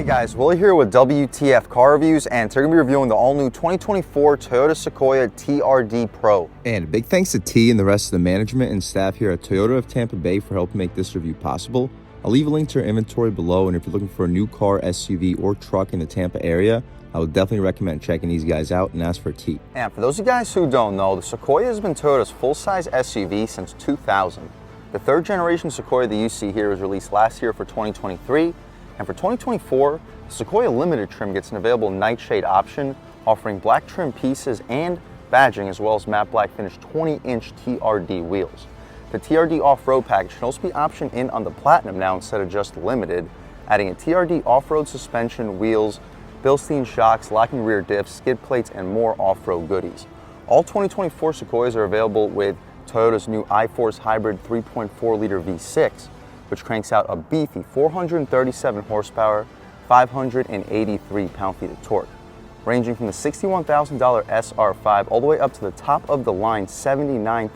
guys, Willie here with W.T.F car reviews, and today we're going to be reviewing the all-new 2024 Toyota Sequoia TRD-Pro. And a big thanks to T and the rest of the management and staff here at Toyota of Tampa Bay for helping make this review possible. I'll leave a link to our inventory below, and if you're looking for a new car, SUV, or truck in the Tampa area, I would definitely recommend checking these guys out and ask for T. And for those of you guys who don't know, the Sequoia has been Toyota's full-size SUV since 2000. The third generation Sequoia that you see here was released last year for 2023. And for 2024, the Sequoia Limited trim gets an available nightshade option, offering black trim pieces and badging, as well as matte black finished 20-inch TRD wheels. The TRD off-road package can also be optioned in on the Platinum now instead of just Limited, adding a TRD off-road suspension, wheels, Bilstein shocks, locking rear diffs, skid plates, and more off-road goodies. All 2024 Sequoias are available with Toyota's new iForce hybrid 3.4-liter V6, which cranks out a beefy 437 horsepower, 583 pound-feet of torque, ranging from the $61,000 SR5 all the way up to the top-of-the-line $79,000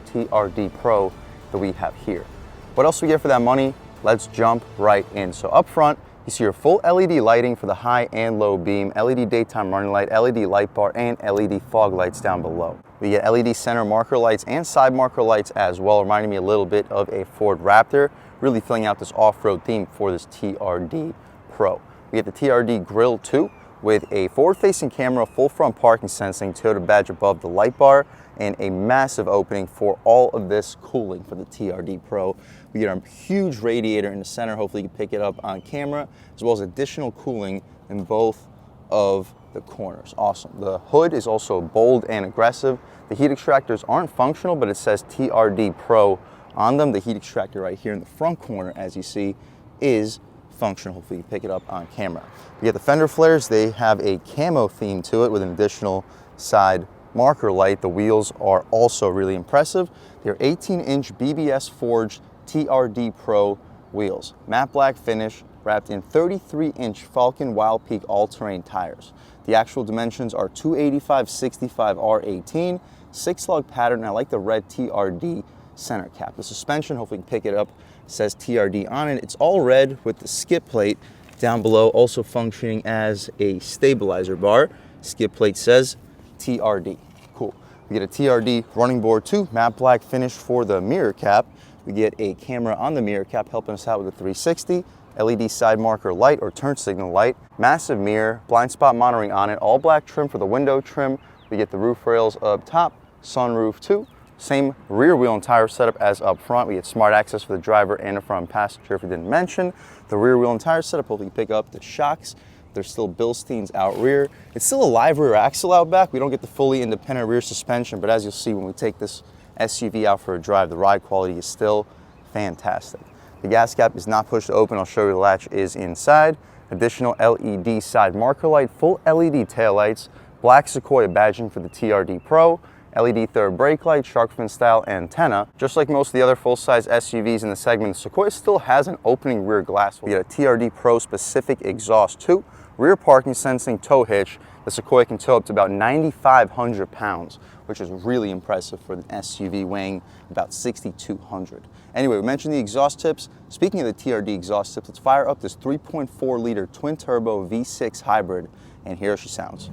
TRD Pro that we have here. What else do we get for that money? Let's jump right in. So up front, you see your full LED lighting for the high and low beam, LED daytime running light, LED light bar, and LED fog lights down below. We get LED center marker lights and side marker lights as well, reminding me a little bit of a Ford Raptor, really filling out this off-road theme for this TRD Pro. We get the TRD Grille 2 with a forward-facing camera, full front parking sensing, Toyota badge above the light bar, and a massive opening for all of this cooling for the TRD Pro. We get a huge radiator in the center, hopefully you can pick it up on camera, as well as additional cooling in both of the corners. Awesome. The hood is also bold and aggressive. The heat extractors aren't functional, but it says TRD Pro on them. The heat extractor right here in the front corner, as you see, is functional. Hopefully you pick it up on camera. We get the fender flares. They have a camo theme to it with an additional side marker light. The wheels are also really impressive. They're 18-inch BBS forged TRD Pro wheels. Matte black finish wrapped in 33-inch Falcon Wild Peak all-terrain tires. The actual dimensions are 285/65 R18, 6-lug pattern, and I like the red TRD center cap. The suspension, hopefully you can pick it up, says TRD on it. It's all red with the skid plate down below also functioning as a stabilizer bar. Skid plate says TRD. Cool. We get a TRD running board too, matte black finish for the mirror cap. We get a camera on the mirror cap helping us out with a 360, LED side marker light or turn signal light, massive mirror, blind spot monitoring on it, all black trim for the window trim. We get the roof rails up top, sunroof too. Same rear wheel and tire setup as up front. We get smart access for the driver and the front passenger if we didn't mention. The rear wheel and tire setup, hopefully you pick up the shocks. There's still Bilsteins out rear. It's still a live rear axle out back. We don't get the fully independent rear suspension, but as you'll see when we take this SUV out for a drive, the ride quality is still fantastic. The gas cap is not pushed open. I'll show you the latch is inside. Additional LED side marker light, full LED taillights, black Sequoia badging for the TRD Pro, LED third brake light, shark fin style antenna. Just like most of the other full-size SUVs in the segment, the Sequoia still has an opening rear glass. We get a TRD Pro specific exhaust too, rear parking sensing tow hitch. The Sequoia can tow up to about 9,500 pounds, which is really impressive for an SUV weighing about 6,200. Anyway, we mentioned the exhaust tips. Speaking of the TRD exhaust tips, let's fire up this 3.4-liter twin-turbo V6 hybrid, and here she sounds.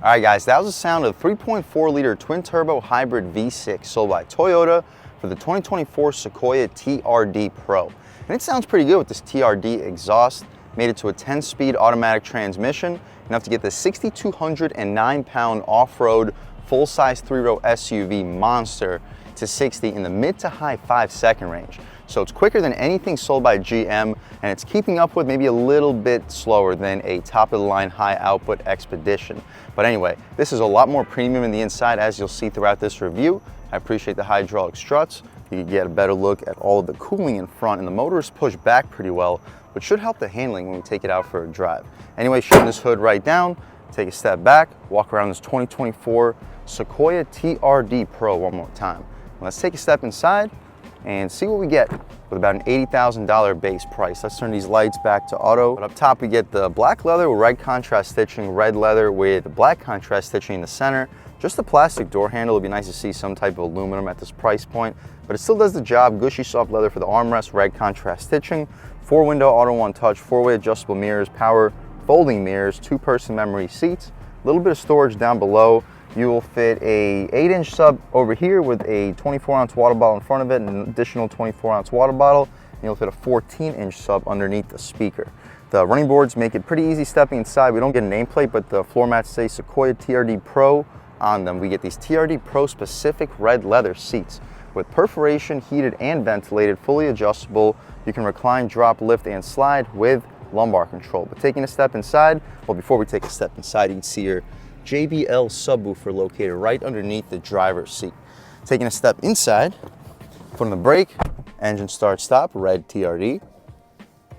All right guys, that was the sound of the 3.4-liter twin-turbo hybrid V6 sold by Toyota for the 2024 Sequoia TRD Pro. And it sounds pretty good with this TRD exhaust. Made it to a 10-speed automatic transmission, enough to get the 6,209-pound off-road full-size 3-row SUV monster to 60 in the mid to high 5-second range. So it's quicker than anything sold by GM, and it's keeping up with maybe a little bit slower than a top-of-the-line high-output Expedition. But anyway, this is a lot more premium in the inside, as you'll see throughout this review. I appreciate the hydraulic struts. You can get a better look at all of the cooling in front, and the motor is pushed back pretty well, which should help the handling when we take it out for a drive. Anyway, shutting this hood right down, take a step back, walk around this 2024 Sequoia TRD Pro one more time. Let's take a step inside and see what we get with about an $80,000 base price. Let's turn these lights back to auto. But up top we get the black leather with red contrast stitching, red leather with black contrast stitching in the center. Just the plastic door handle. It'd be nice to see some type of aluminum at this price point, but it still does the job. Gushy soft leather for the armrest, red contrast stitching, 4-window auto one touch, 4-way adjustable mirrors, power folding mirrors, 2-person memory seats, a little bit of storage down below. You will fit a 8-inch sub over here with a 24-ounce water bottle in front of it and an additional 24-ounce water bottle. And you'll fit a 14-inch sub underneath the speaker. The running boards make it pretty easy stepping inside. We don't get a nameplate, but the floor mats say Sequoia TRD-Pro on them. We get these TRD-Pro specific red leather seats with perforation, heated and ventilated, fully adjustable. You can recline, drop, lift, and slide with lumbar control. But taking a step inside, well, before we take a step inside, you can see your JBL subwoofer located right underneath the driver's seat. Taking a step inside, foot on the brake, engine start stop, red TRD,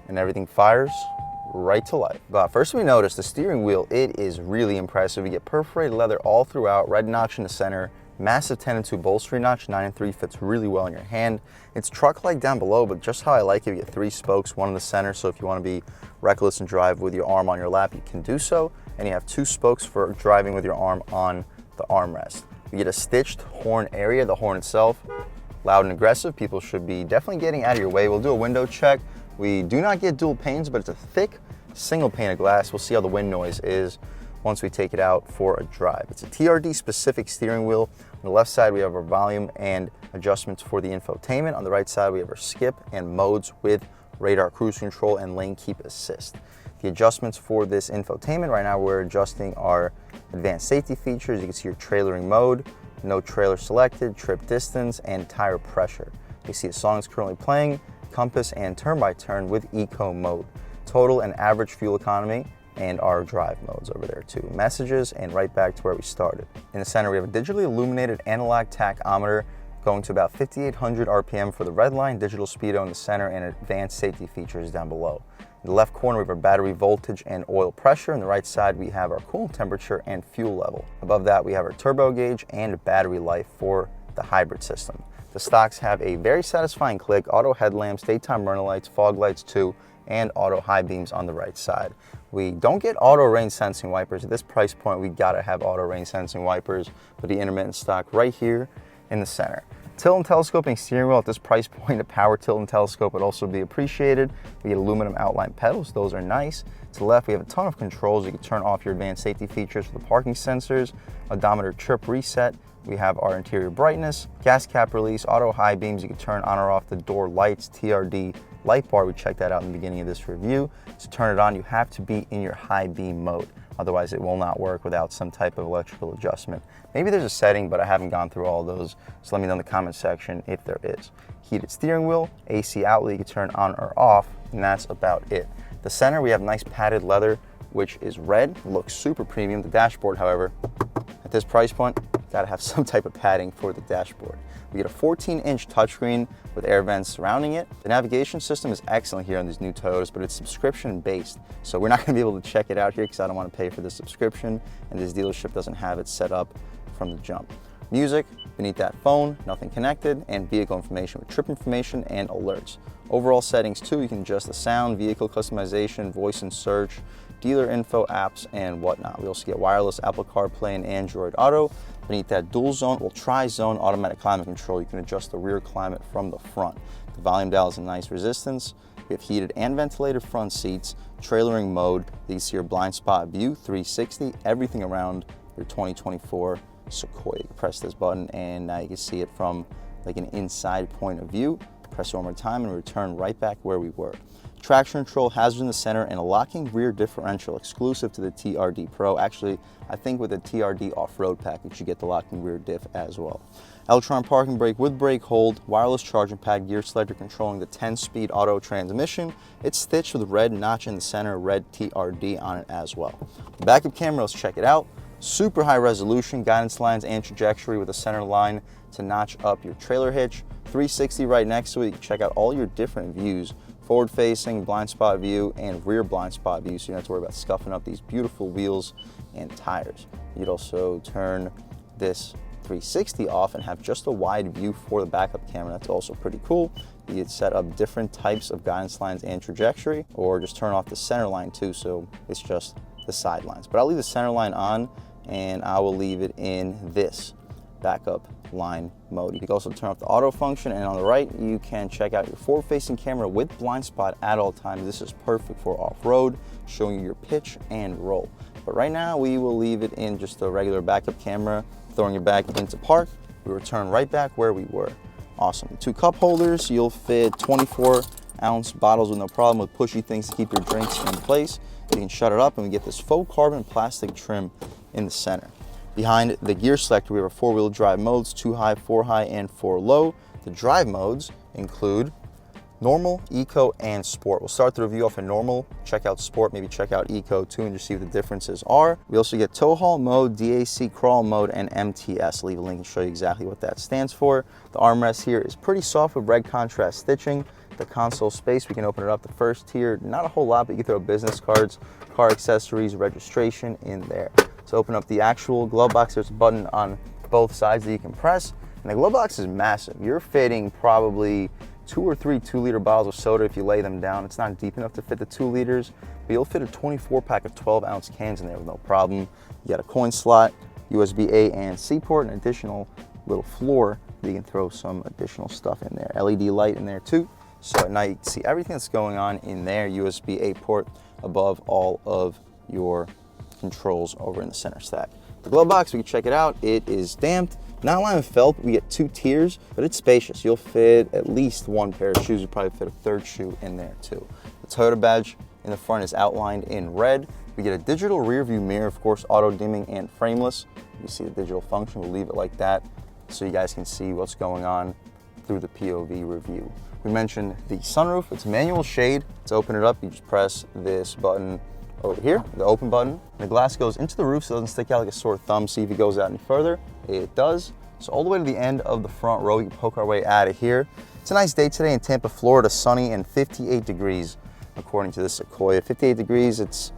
and everything fires right to life. But first we notice the steering wheel, it is really impressive. You get perforated leather all throughout, red notch in the center, massive 10-2 bolstering notch, 9-3 fits really well in your hand. It's truck-like down below, but just how I like it, you get 3 spokes, 1 in the center, so if you want to be reckless and drive with your arm on your lap, you can do so. And you have 2 spokes for driving with your arm on the armrest. You get a stitched horn area, the horn itself, loud and aggressive. People should be definitely getting out of your way. We'll do a window check. We do not get dual panes, but it's a thick single pane of glass. We'll see how the wind noise is once we take it out for a drive. It's a TRD specific steering wheel. On the left side we have our volume and adjustments for the infotainment. On the right side we have our skip and modes with radar cruise control and lane keep assist. The adjustments for this infotainment, right now we're adjusting our advanced safety features. You can see your trailering mode, no trailer selected, trip distance, and tire pressure. You see the songs currently playing, compass, and turn by turn with eco mode. Total and average fuel economy, and our drive modes over there too. Messages, and right back to where we started. In the center we have a digitally illuminated analog tachometer going to about 5,800 RPM for the red line, digital speedo in the center, and advanced safety features down below. In the left corner we have our battery voltage and oil pressure. On the right side we have our coolant temperature and fuel level. Above that we have our turbo gauge and battery life for the hybrid system. The stocks have a very satisfying click, auto headlamps, daytime runner lights, fog lights too, and auto high beams on the right side. We don't get auto rain sensing wipers. At this price point, we gotta have auto rain sensing wipers, but the intermittent stock right here in the center. Tilt and telescoping steering wheel. At this price point, a power tilt and telescope would also be appreciated. We get aluminum outline pedals, those are nice. To the left, we have a ton of controls. You can turn off your advanced safety features for the parking sensors, odometer trip reset. We have our interior brightness, gas cap release, auto high beams. You can turn on or off the door lights, TRD light bar. We checked that out in the beginning of this review. To turn it on, you have to be in your high beam mode. Otherwise, it will not work without some type of electrical adjustment. Maybe there's a setting, but I haven't gone through all those. So let me know in the comment section if there is. Heated steering wheel, AC outlet, you can turn on or off, and that's about it. The center, we have nice padded leather, which is red, looks super premium. The dashboard, however, at this price point, gotta have some type of padding for the dashboard. We get a 14-inch touchscreen with air vents surrounding it. The navigation system is excellent here on these new Toyotas, but it's subscription based. So we're not gonna be able to check it out here because I don't wanna pay for the subscription, and this dealership doesn't have it set up from the jump. Music, beneath that phone, nothing connected, and vehicle information with trip information and alerts. Overall settings too, you can adjust the sound, vehicle customization, voice and search, dealer info, apps, and whatnot. We also get wireless Apple CarPlay and Android Auto. Beneath that dual zone, well, tri-zone automatic climate control. You can adjust the rear climate from the front. The volume dial is a nice resistance. We have heated and ventilated front seats, trailering mode. You can see your blind spot view, 360, everything around your 2024 Sequoia. You can press this button and now you can see it from like an inside point of view. Press it one more time and return right back where we were. Traction control, hazards in the center, and a locking rear differential exclusive to the TRD-Pro. Actually, I think with the TRD off-road package, you get the locking rear diff as well. Electronic parking brake with brake hold, wireless charging pad, gear selector controlling the 10-speed auto transmission. It's stitched with red notch in the center, red TRD on it as well. The backup camera, let's check it out. Super high resolution, guidance lines and trajectory with a center line to notch up your trailer hitch. 360 right next to it. You can check out all your different views. Forward facing, blind spot view, and rear blind spot view, so you don't have to worry about scuffing up these beautiful wheels and tires. You'd also turn this 360 off and have just a wide view for the backup camera. That's also pretty cool. You can set up different types of guidance lines and trajectory, or just turn off the center line too, so it's just the sidelines. But I'll leave the center line on, and I will leave it in this backup line mode. You can also turn off the auto function, and on the right you can check out your forward-facing camera with blind spot at all times. This is perfect for off-road, showing you your pitch and roll. But right now we will leave it in just a regular backup camera, throwing it back into park. We return right back where we were. Awesome. 2 cup holders, you'll fit 24-ounce bottles with no problem, with pushy things to keep your drinks in place. You can shut it up, and we get this faux carbon plastic trim in the center. Behind the gear selector, we have our 4-wheel drive modes, 2 high, 4 high, and 4 low. The drive modes include normal, eco, and sport. We'll start the review off in normal, check out sport, maybe check out eco too, and just see what the differences are. We also get tow haul mode, DAC crawl mode, and MTS. I'll leave a link and show you exactly what that stands for. The armrest here is pretty soft with red contrast stitching. The console space, we can open it up. The first tier, not a whole lot, but you can throw business cards, car accessories, registration in there. To open up the actual glove box, there's a button on both sides that you can press, and the glove box is massive. You're fitting probably 2 or 3 2-liter bottles of soda if you lay them down. It's not deep enough to fit the 2 liters, but you'll fit a 24-pack of 12-ounce cans in there with no problem. You got a coin slot, USB-A and C port, an additional little floor that you can throw some additional stuff in there. LED light in there too, so at night you can see everything that's going on in there. USB-A port above all of your controls over in the center stack. The glove box, we can check it out. It is damped, not lined with felt. We get 2 tiers, but it's spacious. You'll fit at least 1 pair of shoes. You probably fit a 3rd shoe in there too. The Toyota badge in the front is outlined in red. We get a digital rear view mirror, of course, auto dimming and frameless. You see the digital function. We'll leave it like that so you guys can see what's going on through the POV review. We mentioned the sunroof. It's manual shade. To open it up, you just press this button over here, the open button. The glass goes into the roof so it doesn't stick out like a sore thumb. See if it goes out any further. It does. So all the way to the end of the front row, we can poke our way out of here. It's a nice day today in Tampa, Florida, sunny and 58 degrees, according to the Sequoia. 58 degrees, it's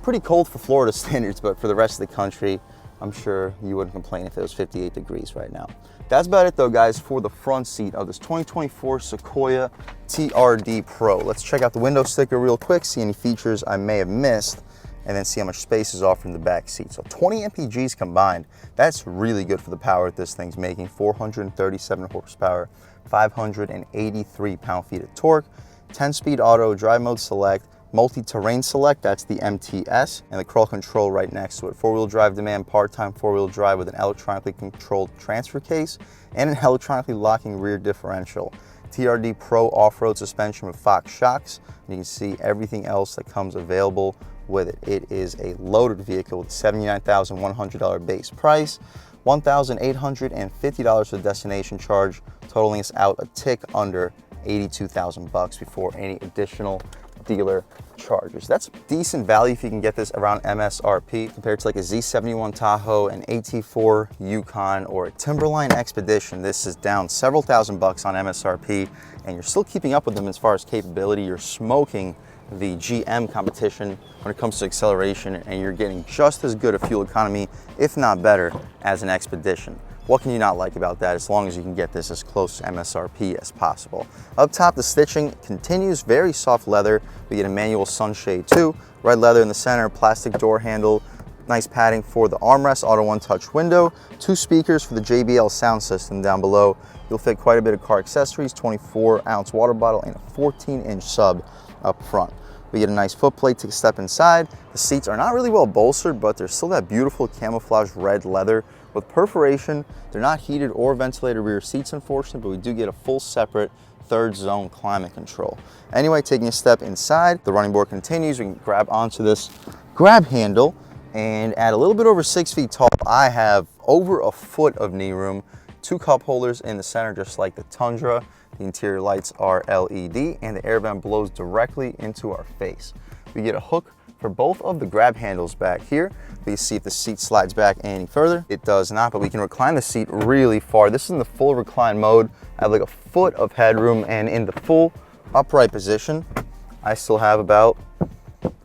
pretty cold for Florida standards, but for the rest of the country, I'm sure you wouldn't complain if it was 58 degrees right now. That's about it though, guys, for the front seat of this 2024 Sequoia TRD-Pro. Let's check out the window sticker real quick, see any features I may have missed, and then see how much space is offered in the back seat. So 20 mpgs combined. That's really good for the power that this thing's making. 437 horsepower, 583 pound-feet of torque, 10-speed auto, drive mode select, multi-terrain select, that's the MTS, and the crawl control right next to it. 4-wheel drive demand, part-time 4-wheel drive with an electronically controlled transfer case and an electronically locking rear differential. TRD-Pro off-road suspension with Fox shocks. You can see everything else that comes available with it. It is a loaded vehicle with $79,100 base price, $1,850 for the destination charge, totaling us out a tick under $82,000 before any additional dealer charges. That's decent value if you can get this around MSRP compared to like a Z71 Tahoe, an AT4 Yukon, or a Timberline Expedition. This is down several $1,000s on MSRP, and you're still keeping up with them as far as capability. You're smoking the GM competition when it comes to acceleration, and you're getting just as good a fuel economy, if not better, as an Expedition. What can you not like about that, as long as you can get this as close to MSRP as possible? Up top, the stitching continues, very soft leather. We get a manual sunshade too, red leather in the center, plastic door handle, nice padding for the armrest, auto one-touch window, 2 speakers for the JBL sound system down below. You'll fit quite a bit of car accessories, 24-ounce water bottle, and a 14-inch sub up front. We get a nice footplate to step inside. The seats are not really well bolstered, but there's still that beautiful camouflage red leather with perforation. They're not heated or ventilated rear seats, unfortunately, but we do get a full separate 3rd zone climate control. Anyway, taking a step inside, the running board continues. We can grab onto this grab handle, and at a little bit over 6 feet tall, I have over a foot of knee room, 2 cup holders in the center, just like the Tundra. The interior lights are LED, and the air vent blows directly into our face. We get a hook for both of the grab handles back here. We see if the seat slides back any further. It does not, but we can recline the seat really far. This is in the full recline mode. I have like a foot of headroom, and in the full upright position, I still have about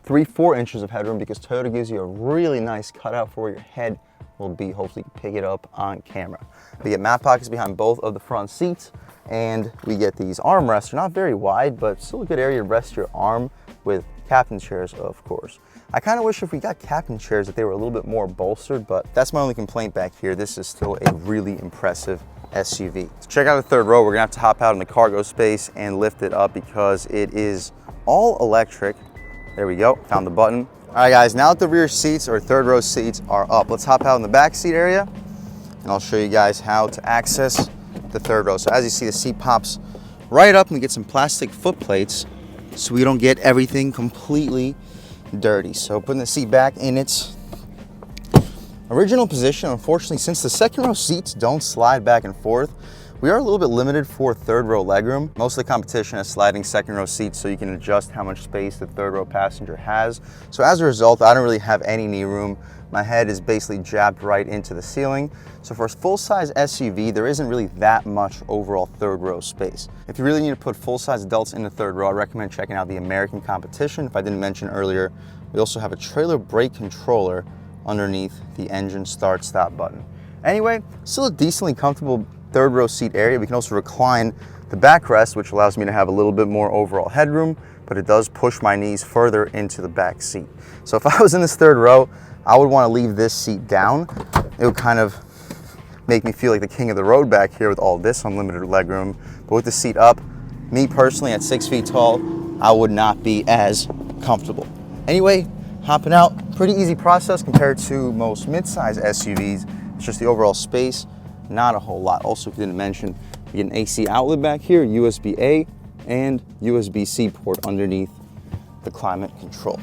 3-4 inches of headroom, because Toyota gives you a really nice cutout for where your head will be, hopefully pick it up on camera. We get mat pockets behind both of the front seats, and we get these armrests. They're not very wide, but still a good area to rest your arm with captain chairs, of course. I kind of wish if we got captain chairs that they were a little bit more bolstered, but that's my only complaint back here. This is still a really impressive SUV. To check out the third row, we're gonna have to hop out in the cargo space and lift it up because it is all electric. There we go, found the button. All right guys, now that the rear seats or third row seats are up, let's hop out in the back seat area and I'll show you guys how to access the third row. So as you see, the seat pops right up and we get some plastic foot plates so we don't get everything completely dirty. So putting the seat back in its original position. Unfortunately, since the second row seats don't slide back and forth, we are a little bit limited for third row legroom. Most of the competition has sliding second row seats, so you can adjust how much space the third row passenger has. So as a result, I don't really have any knee room. My head is basically jabbed right into the ceiling. So for a full-size SUV, there isn't really that much overall third row space. If you really need to put full-size adults in the third row, I recommend checking out the American competition. If I didn't mention earlier, we also have a trailer brake controller underneath the engine start-stop button. Anyway, still a decently comfortable third row seat area. We can also recline the backrest, which allows me to have a little bit more overall headroom, but it does push my knees further into the back seat. So if I was in this third row, I would want to leave this seat down. It would kind of make me feel like the king of the road back here with all this unlimited legroom. But with the seat up, me personally at 6 feet tall, I would not be as comfortable. Anyway, hopping out, pretty easy process compared to most mid-size SUVs. It's just the overall space, not a whole lot. Also, if you didn't mention, you get an AC outlet back here, USB-A and USB-C port underneath the climate control.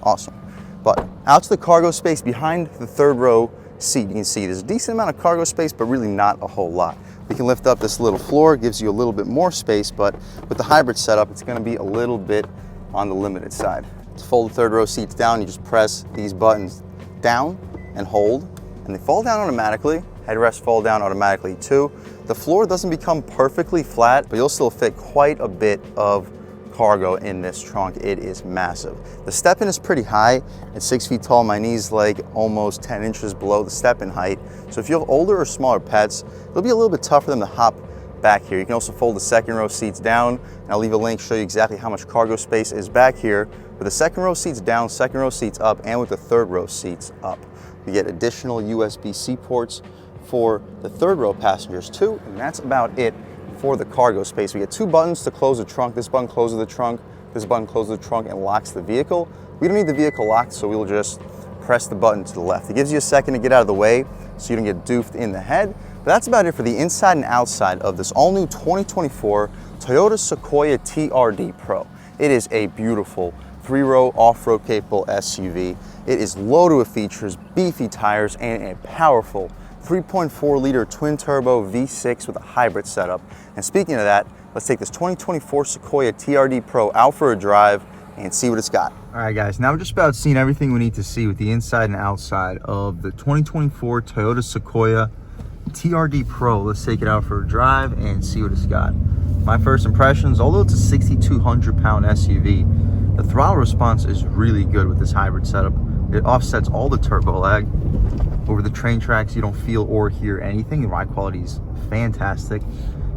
Awesome. But out to the cargo space behind the third row seat, you can see there's a decent amount of cargo space, but really not a whole lot. We can lift up this little floor, gives you a little bit more space, but with the hybrid setup, it's gonna be a little bit on the limited side. To fold the third row seats down, you just press these buttons down and hold, and they fall down automatically. Headrests fall down automatically too. The floor doesn't become perfectly flat, but you'll still fit quite a bit of cargo in this trunk. It is massive. The step-in is pretty high. At 6 feet tall, my knee's like almost 10 inches below the step-in height. So if you have older or smaller pets, it'll be a little bit tough for them to hop back here. You can also fold the second row seats down, and I'll leave a link to show you exactly how much cargo space is back here. With the second row seats down, second row seats up, and with the third row seats up. You get additional USB-C ports for the third row passengers too, and that's about it for the cargo space. We get two buttons to close the trunk. This button closes the trunk, this button closes the trunk and locks the vehicle. We don't need the vehicle locked, so we'll just press the button to the left. It gives you a second to get out of the way so you don't get doofed in the head. But that's about it for the inside and outside of this all-new 2024 Toyota Sequoia TRD-Pro. It is a beautiful three-row off-road capable SUV. It is loaded with features, beefy tires, and a powerful 3.4 liter twin turbo V6 with a hybrid setup. And speaking of that, let's take this 2024 Sequoia TRD-Pro out for a drive and see what it's got. All right guys, now we're just about seeing everything we need to see with the inside and outside of the 2024 Toyota Sequoia TRD-Pro. Let's take it out for a drive and see what it's got. My first impressions, although it's a 6,200 pound SUV, the throttle response is really good with this hybrid setup. It offsets all the turbo lag. Over the train tracks, you don't feel or hear anything. The ride quality is fantastic.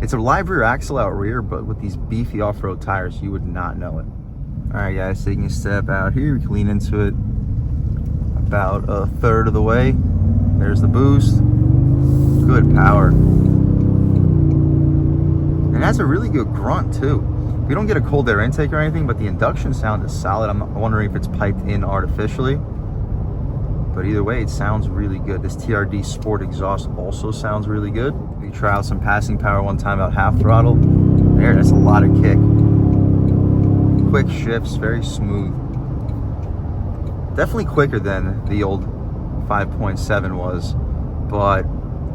It's a live rear axle out rear, but with these beefy off-road tires, you would not know it. All right, guys, taking a step out here, you can lean into it about a third of the way. There's the boost. Good power. And it has a really good grunt, too. We don't get a cold air intake or anything, but the induction sound is solid. I'm wondering if it's piped in artificially. But either way, it sounds really good. This TRD Sport exhaust also sounds really good. We try out some passing power one time about half throttle. There, that's a lot of kick. Quick shifts, very smooth. Definitely quicker than the old 5.7 was, but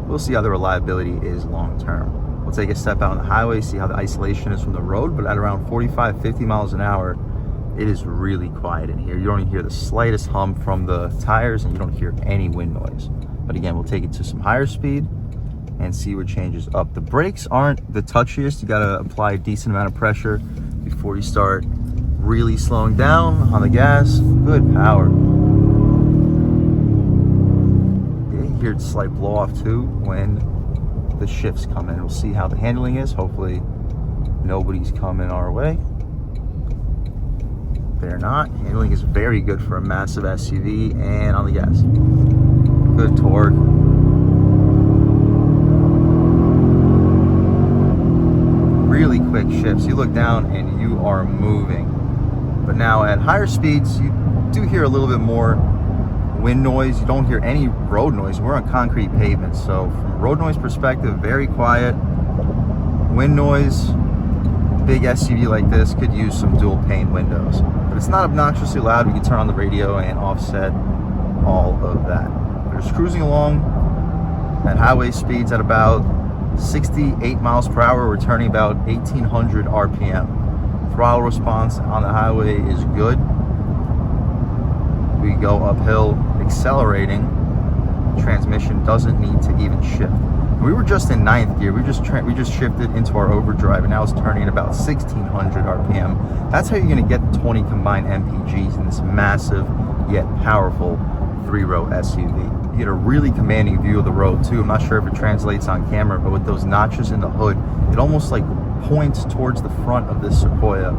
we'll see how the reliability is long term. We'll take a step out on the highway, see how the isolation is from the road, but at around 45, 50 miles an hour, it is really quiet in here. You don't even hear the slightest hum from the tires, and you don't hear any wind noise. But again, we'll take it to some higher speed and see what changes up. The brakes aren't the touchiest. You gotta apply a decent amount of pressure before you start really slowing down on the gas. Good power. hear slight blow off too when the shifts come in. We'll see how the handling is. Hopefully nobody's coming our way. They're not. Handling is very good for a massive SUV. And on the gas. Good torque. Really quick shifts. You look down and you are moving. But now at higher speeds, you do hear a little bit more wind noise. You don't hear any road noise. We're on concrete pavement, so from a road noise perspective, very quiet. Wind noise, big SUV like this could use some dual pane windows, but it's not obnoxiously loud. We can turn on the radio and offset all of that. We're just cruising along at highway speeds at about 68 miles per hour. We're turning about 1800 RPM. Throttle response on the highway is good. We go uphill accelerating. Transmission doesn't need to even shift. We were just in 9th gear. We just shifted into our overdrive, and now it's turning at about 1600 RPM. That's how you're going to get the 20 combined MPGs in this massive yet powerful 3-row SUV. You get a really commanding view of the road too. I'm not sure if it translates on camera, but with those notches in the hood, it almost like points towards the front of this Sequoia,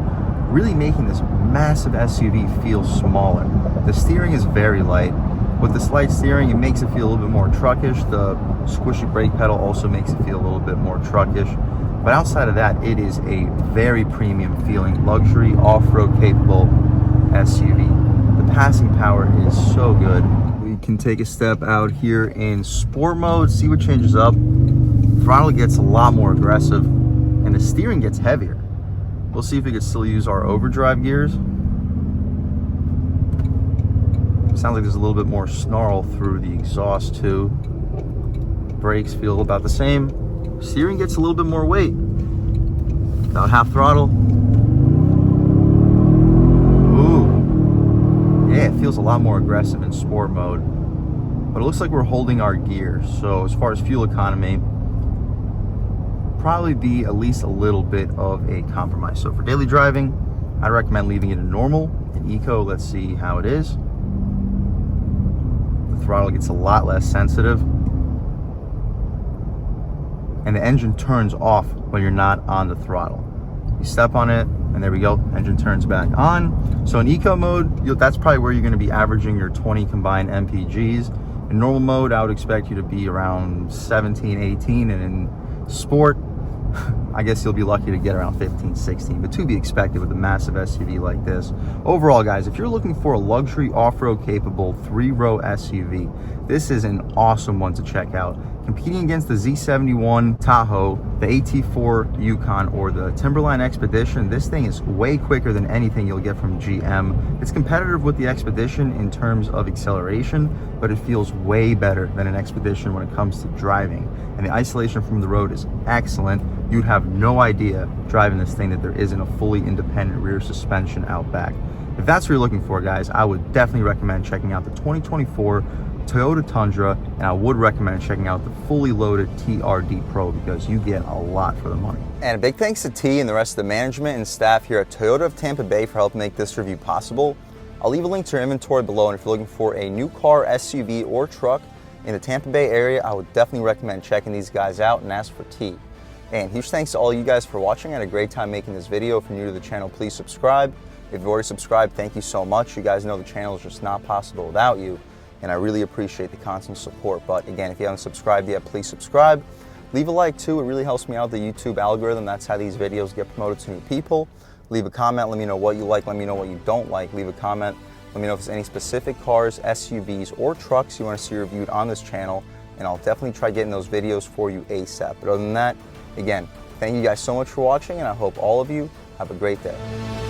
really making this massive SUV feel smaller. The steering is very light. With this light steering, it makes it feel a little bit more truckish. The squishy brake pedal also makes it feel a little bit more truckish. But outside of that, it is a very premium feeling, luxury, off-road capable SUV. The passing power is so good. We can take a step out here in sport mode, see what changes up. Throttle gets a lot more aggressive, and the steering gets heavier. We'll see if we can still use our overdrive gears. Sounds like there's a little bit more snarl through the exhaust too. Brakes feel about the same. Steering gets a little bit more weight. About half throttle. Ooh. Yeah, it feels a lot more aggressive in sport mode. But it looks like we're holding our gear. So as far as fuel economy, probably be at least a little bit of a compromise. So for daily driving, I'd recommend leaving it in normal. In eco, let's see how it is. The throttle gets a lot less sensitive, and the engine turns off when you're not on the throttle. You step on it, and there we go, engine turns back on. So in eco mode, that's probably where you're going to be averaging your 20 combined MPGs. In normal mode, I would expect you to be around 17, 18, and in sport, I guess you'll be lucky to get around 15, 16, but to be expected with a massive SUV like this. Overall, guys, if you're looking for a luxury off-road capable 3-row SUV, this is an awesome one to check out. Competing against the Z71 Tahoe, the AT4 Yukon, or the Timberline Expedition, this thing is way quicker than anything you'll get from GM. It's competitive with the Expedition in terms of acceleration, but it feels way better than an Expedition when it comes to driving. And the isolation from the road is excellent. You'd have no idea driving this thing that there isn't a fully independent rear suspension out back. If that's what you're looking for, guys, I would definitely recommend checking out the 2024 Toyota Tundra, and I would recommend checking out the fully loaded TRD-Pro because you get a lot for the money. And a big thanks to T and the rest of the management and staff here at Toyota of Tampa Bay for helping make this review possible. I'll leave a link to their inventory below, and if you're looking for a new car, SUV, or truck in the Tampa Bay area, I would definitely recommend checking these guys out and ask for T. And huge thanks to all you guys for watching. I had a great time making this video. If you're new to the channel, please subscribe. If you've already subscribed, thank you so much. You guys know the channel is just not possible without you, and I really appreciate the constant support. But again, if you haven't subscribed yet, please subscribe. Leave a like too, it really helps me out, the YouTube algorithm. That's how these videos get promoted to new people. Leave a comment, let me know what you like, let me know what you don't like. Leave a comment, let me know if there's any specific cars, SUVs, or trucks you want to see reviewed on this channel, and I'll definitely try getting those videos for you ASAP. But other than that, again, thank you guys so much for watching, and I hope all of you have a great day.